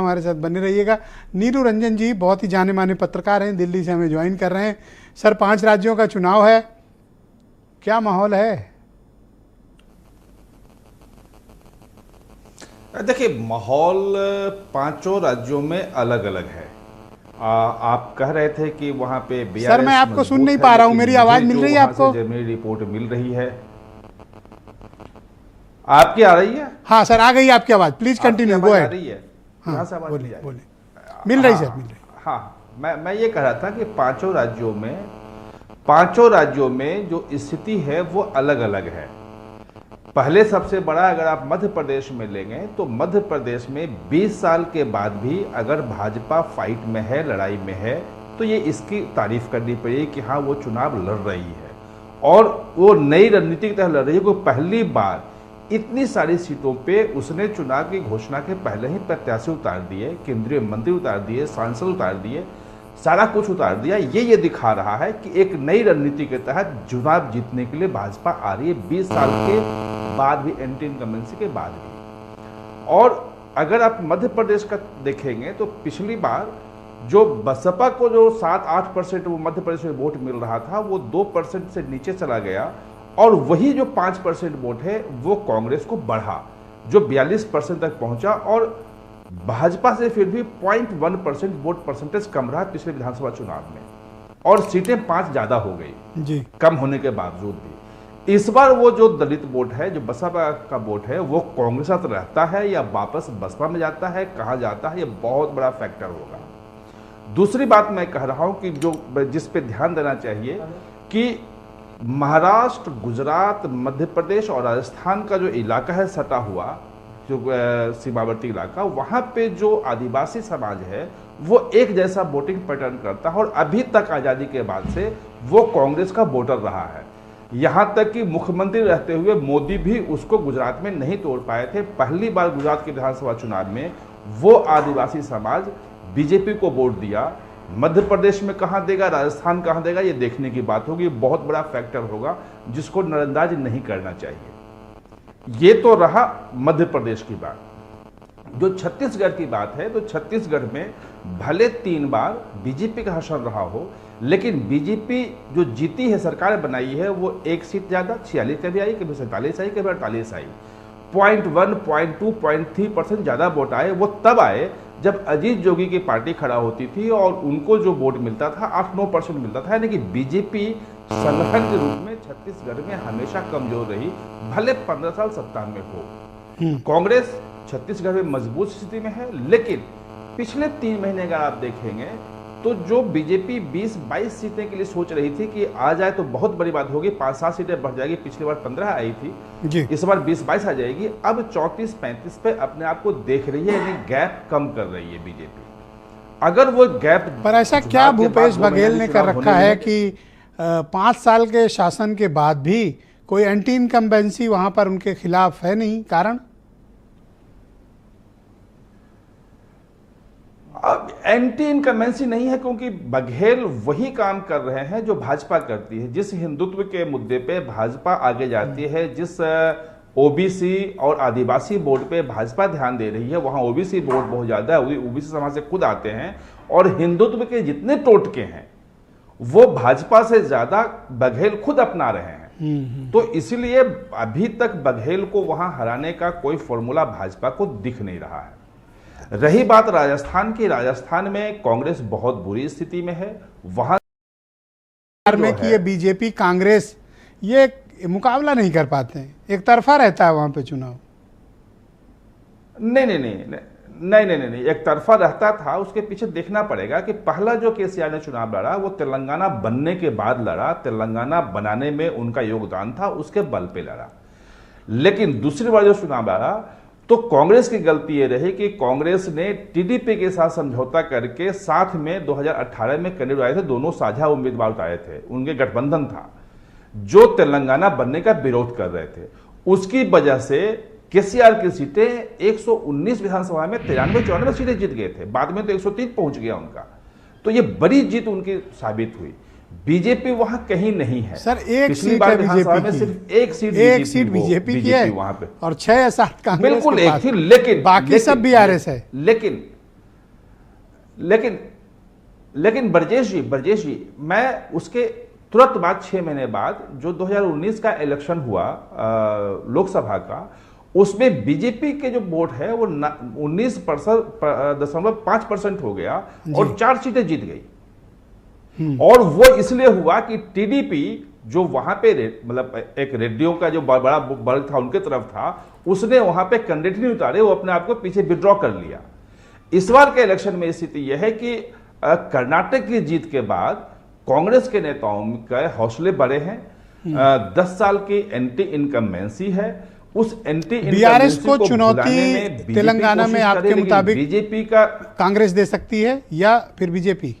हमारे साथ बने रहिएगा। नीरू रंजन जी बहुत ही जाने माने पत्रकार हैं, दिल्ली से हमें ज्वाइन कर रहे हैं। सर, 5 राज्यों का चुनाव है, क्या माहौल है? देखिए, माहौल पांचों राज्यों में अलग अलग है। आप कह रहे थे कि वहां पे बीआरएस सर, मैं आपको सुन नहीं पा रहा हूं, मेरी आवाज मिल रही है आपको? जर्मनी रिपोर्ट मिल रही है, आपकी आ रही है? हाँ सर, आ गई आपकी आवाज, प्लीज कंटिन्यू, गो अहेड। हाँ, बोलिए, मिल रही सर, मिल रही। हाँ, मैं ये कह रहा था कि पांचों राज्यों में जो स्थिति है वो अलग अलग है। पहले सबसे बड़ा अगर आप मध्य प्रदेश में लेंगे तो मध्य प्रदेश में 20 साल के बाद भी अगर भाजपा फाइट में है, लड़ाई में है, तो ये इसकी तारीफ करनी पड़ेगी कि हाँ, वो चुनाव लड़ रही है और वो नई रणनीति की तरह लड़ रही है। कोई पहली बार इतनी सारी सीटों पे उसने चुनाव की घोषणा के पहले ही प्रत्याशी उतार दिए, केंद्रीय मंत्री उतार दिए, सांसद उतार दिए, सारा कुछ उतार दिया। ये दिखा रहा है कि एक नई रणनीति के तहत चुनाव जीतने के लिए भाजपा आ रही है, 20 साल के बाद भी, एंटी इनकम्बेंसी के बाद भी। और अगर आप मध्य प्रदेश का देखेंगे तो पिछली बार जो बसपा को जो 7-8% वो मध्य प्रदेश में वोट मिल रहा था, वो 2% से नीचे चला गया और वही जो 5% वोट है वो कांग्रेस को बढ़ा, जो 42% तक पहुंचा। और भाजपा से फिर भी 0.1% वोट परसेंटेज कम रहा पिछले विधानसभा चुनाव में, और सीटें 5 ज्यादा हो गई जी, कम होने के बावजूद भी। इस बार वो जो दलित वोट है, जो बसपा का वोट है, वो कांग्रेस साथ रहता है या वापस बसपा में जाता है, कहाँ जाता है, ये बहुत बड़ा फैक्टर होगा। दूसरी बात मैं कह रहा हूं कि जो जिस पे ध्यान देना चाहिए कि महाराष्ट्र, गुजरात, मध्य प्रदेश और राजस्थान का जो इलाका है सटा हुआ, जो सीमावर्ती इलाका, वहां पे जो आदिवासी समाज है वो एक जैसा वोटिंग पैटर्न करता है और अभी तक आज़ादी के बाद से वो कांग्रेस का वोटर रहा है। यहां तक कि मुख्यमंत्री रहते हुए मोदी भी उसको गुजरात में नहीं तोड़ पाए थे। पहली बार गुजरात के विधानसभा चुनाव में वो आदिवासी समाज बीजेपी को वोट दिया। मध्य प्रदेश में कहां देगा, राजस्थान कहां देगा, ये देखने की बात होगी। बहुत बड़ा फैक्टर होगा जिसको नजरअंदाज नहीं करना चाहिए। ये तो रहा मध्य प्रदेश की बात। जो छत्तीसगढ़ की बात है, तो छत्तीसगढ़ में भले 3 बार बीजेपी का शासन रहा हो, लेकिन बीजेपी जो जीती है, सरकार बनाई है, वो 1 सीट ज्यादा, 46 कभी आई, कभी 47 आई, कभी 48 आई। 0.1, 0.2, 0.3% ज्यादा वोट आए। वो तब आए जब अजीत जोगी की पार्टी खड़ा होती थी और उनको जो वोट मिलता था 8-9% मिलता था। यानी कि बीजेपी संगठन के रूप में छत्तीसगढ़ में हमेशा कमजोर रही, भले 15 साल सत्ता में हो। कांग्रेस छत्तीसगढ़ में मजबूत स्थिति में है, लेकिन पिछले 3 महीने अगर आप देखेंगे तो जो बीजेपी 20-22 सीटें के लिए सोच रही थी कि आ जाए तो बहुत बड़ी बात होगी, 5-7 सीटें बढ़ जाएगी, पिछली बार 15 आई थी जी, इस बार 20-22 आ जाएगी, अब 34-35 पे अपने आप को देख रही है, यानी गैप कम कर रही है बीजेपी। अगर वो गैप, पर ऐसा क्या भूपेश बघेल ने कर रखा है कि 5 साल के शासन के बाद भी कोई एंटी इनकम्बेंसी वहां पर उनके खिलाफ है नहीं? कारण अब एंटी इनकम्बेंसी नहीं है, क्योंकि बघेल वही काम कर रहे हैं जो भाजपा करती है। जिस हिंदुत्व के मुद्दे पे भाजपा आगे जाती है, जिस ओबीसी और आदिवासी वोट पे भाजपा ध्यान दे रही है, वहां ओबीसी वोट बहुत ज्यादा है, ओबीसी समाज से खुद आते हैं, और हिंदुत्व के जितने टोटके हैं वो भाजपा से ज्यादा बघेल खुद अपना रहे हैं। तो इसलिए अभी तक बघेल को वहां हराने का कोई फॉर्मूला भाजपा को दिख नहीं रहा है। रही बात राजस्थान की, राजस्थान में कांग्रेस बहुत बुरी स्थिति में है। वहां में कि ये बीजेपी कांग्रेस ये मुकाबला नहीं कर पाते हैं, एक तरफा रहता है वहां पे चुनाव। नहीं, एक तरफा रहता था। उसके पीछे देखना पड़ेगा कि पहला जो केसीआर ने चुनाव लड़ा वो तेलंगाना बनने के बाद लड़ा, तेलंगाना बनाने में उनका योगदान था, उसके बल पे लड़ा। लेकिन दूसरी बार जो चुनाव लड़ा तो कांग्रेस की गलती ये रही कि कांग्रेस ने टीडीपी के साथ समझौता करके साथ में 2018 में कैंडिडेट आए थे, दोनों साझा उम्मीदवार उतारे थे, उनके गठबंधन था, जो तेलंगाना बनने का विरोध कर रहे थे। उसकी वजह से केसीआर की सीटें 119 विधानसभा में 93-94 सीटें जीत गए थे, बाद में तो 103 पहुंच गया उनका। तो ये बड़ी जीत उनकी साबित हुई। बीजेपी वहां कहीं नहीं है सर, एक सीट है बीजेपी में, सिर्फ एक सीट बीजेपी की है वहां पे, और 6 या 7 कांग्रेस बिल्कुल एक थी, लेकिन बाकी सब बीआरएस है। लेकिन लेकिन ब्रजेश जी मैं उसके तुरंत बाद 6 महीने बाद जो 2019 का इलेक्शन हुआ लोकसभा का, उसमें बीजेपी के जो वोट है वो 19.5% हो गया और 4 सीटें जीत गई। और वो इसलिए हुआ कि टीडीपी जो वहां पे मतलब एक रेड्डियों का जो बड़ा वर्ग था उनके तरफ था, उसने वहां पे कैंडिडेट नहीं उतारे, वो अपने आप को पीछे विड्रॉ कर लिया। इस बार के इलेक्शन में स्थिति यह है कि कर्नाटक की जीत के बाद कांग्रेस के नेताओं के हौसले बढ़े हैं। 10 साल की एंटी इनकम्बेंसी है, उस एंटी बीआरएस को चुनौती तेलंगाना में आपके मुताबिक बीजेपी का कांग्रेस दे सकती है या फिर बीजेपी?